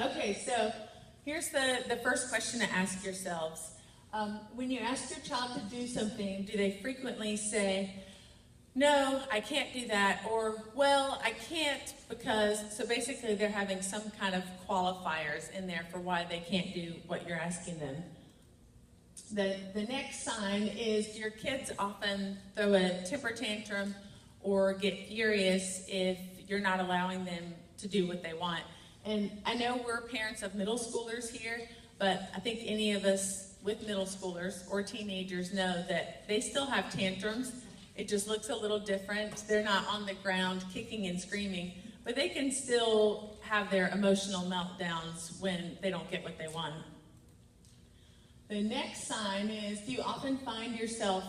Okay, so here's the first question to ask yourselves. When you ask your child to do something, do they frequently say, no, I can't do that, or, well, I can't because, so basically they're having some kind of qualifiers in there for why they can't do what you're asking them. The next sign is your kids often throw a temper tantrum or get furious if you're not allowing them to do what they want. And I know we're parents of middle schoolers here, but I think any of us with middle schoolers or teenagers know that they still have tantrums. It just looks a little different. They're not on the ground kicking and screaming, but they can still have their emotional meltdowns when they don't get what they want. The next sign is, do you often find yourself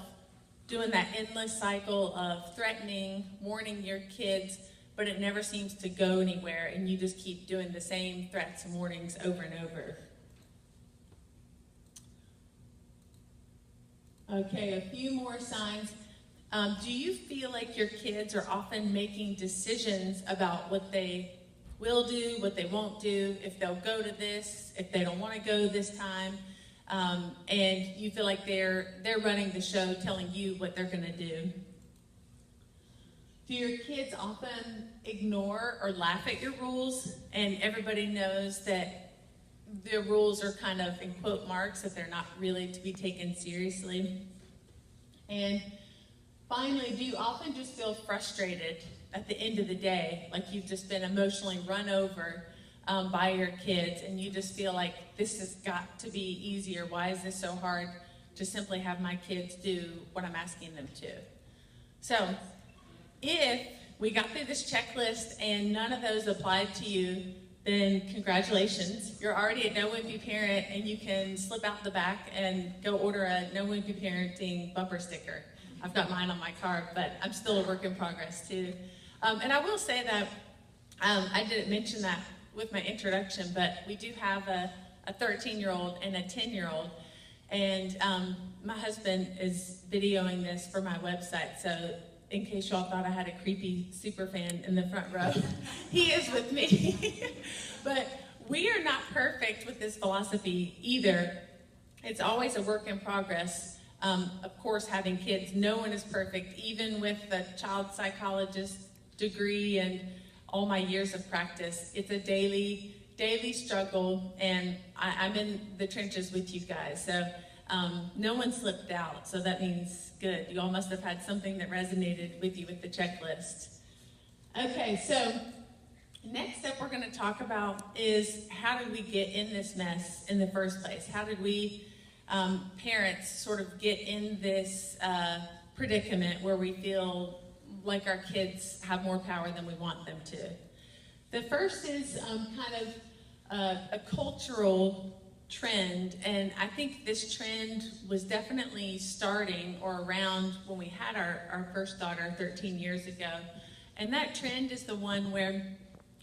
doing that endless cycle of threatening, warning your kids, but it never seems to go anywhere, and you just keep doing the same threats and warnings over and over? Okay, a few more signs. Do you feel like your kids are often making decisions about what they will do, what they won't do, if they'll go to this, if they don't want to go this time, and you feel like they're running the show, telling you what they're going to do? Do your kids often ignore or laugh at your rules, and everybody knows that the rules are kind of in quote marks, that they're not really to be taken seriously? And finally, do you often just feel frustrated at the end of the day, like you've just been emotionally run over by your kids, and you just feel like this has got to be easier? Why is this so hard to simply have my kids do what I'm asking them to? So, if we got through this checklist and none of those applied to you, then congratulations. You're already a No Wimpy parent, and you can slip out the back and go order a No Wimpy Parenting bumper sticker. I've got mine on my car, but I'm still a work in progress too. And I will say that I didn't mention that with my introduction, but we do have a 13-year-old and a 10-year-old. And my husband is videoing this for my website, so in case y'all thought I had a creepy super fan in the front row, he is with me. But we are not perfect with this philosophy either. It's always a work in progress. Of course, having kids, no one is perfect, even with a child psychologist degree and all my years of practice. It's a daily struggle, and I'm in the trenches with you guys. So no one slipped out, so that means good. You all must have had something that resonated with you with the checklist. Okay, so next up we're going to talk about is, how did we get in this mess in the first place? How did we parents sort of get in this predicament where we feel like our kids have more power than we want them to? The first is kind of a cultural trend, and I think this trend was definitely starting or around when we had our first daughter 13 years ago. And that trend is the one where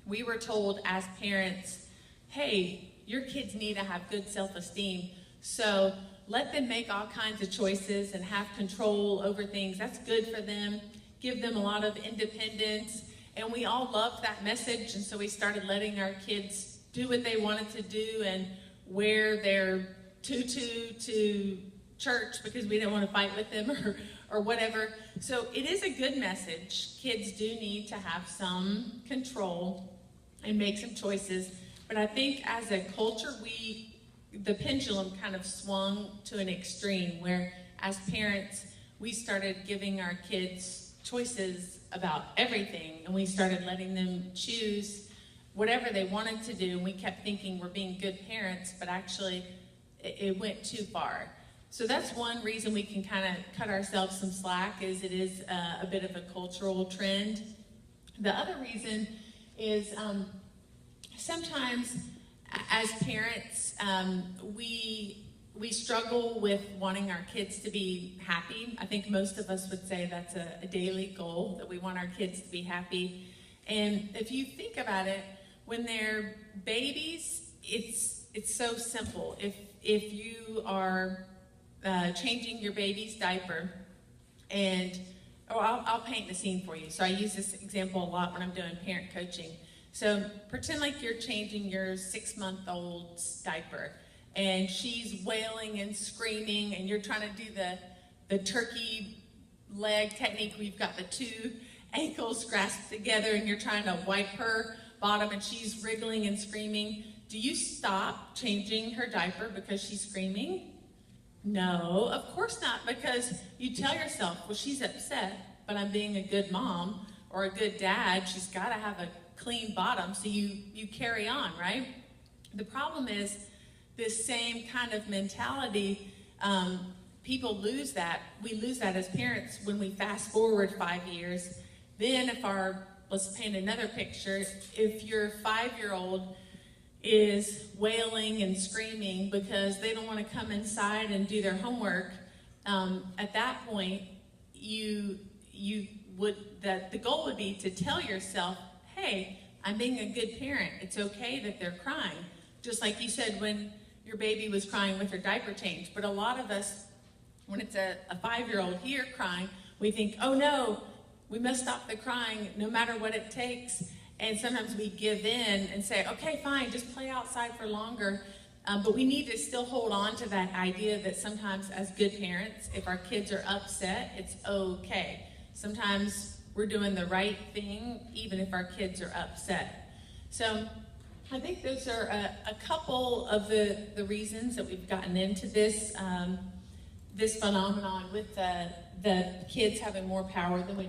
we were told as parents, hey, your kids need to have good self-esteem, so let them make all kinds of choices and have control over things. That's good for them. Give them a lot of independence. And we all loved that message, and so we started letting our kids do what they wanted to do and wear their tutu to church because we didn't want to fight with them or whatever. So it is a good message. Kids do need to have some control and make some choices. But I think as a culture, the pendulum kind of swung to an extreme where as parents, we started giving our kids choices about everything, and we started letting them choose whatever they wanted to do, and we kept thinking we're being good parents, but actually it went too far. So that's one reason we can kind of cut ourselves some slack, is it is a bit of a cultural trend. The other reason is sometimes as parents, we struggle with wanting our kids to be happy. I think most of us would say that's a daily goal, that we want our kids to be happy. And if you think about it, when they're babies, it's so simple. If you are changing your baby's diaper, and I'll paint the scene for you. So I use this example a lot when I'm doing parent coaching. So pretend like you're changing your 6-month-old's diaper, and she's wailing and screaming, and you're trying to do the turkey leg technique where you've got the two ankles grasped together and you're trying to wipe her bottom and she's wriggling and screaming. Do you stop changing her diaper because she's screaming? No, of course not, because you tell yourself, well, she's upset, but I'm being a good mom or a good dad. She's got to have a clean bottom, so you carry on, right? The problem is this same kind of mentality, people lose that. We lose that as parents when we fast forward 5 years. Then let's paint another picture. If your 5-year-old is wailing and screaming because they don't want to come inside and do their homework, at that point, the goal would be to tell yourself, hey, I'm being a good parent. It's okay that they're crying. Just like you said when your baby was crying with her diaper change. But a lot of us, when it's a 5-year-old here crying, we think, oh no, we must stop the crying no matter what it takes. And sometimes we give in and say, okay, fine, just play outside for longer. But we need to still hold on to that idea that sometimes as good parents, if our kids are upset, it's okay. Sometimes we're doing the right thing, even if our kids are upset. So I think those are a couple of the reasons that we've gotten into this phenomenon with the kids having more power than we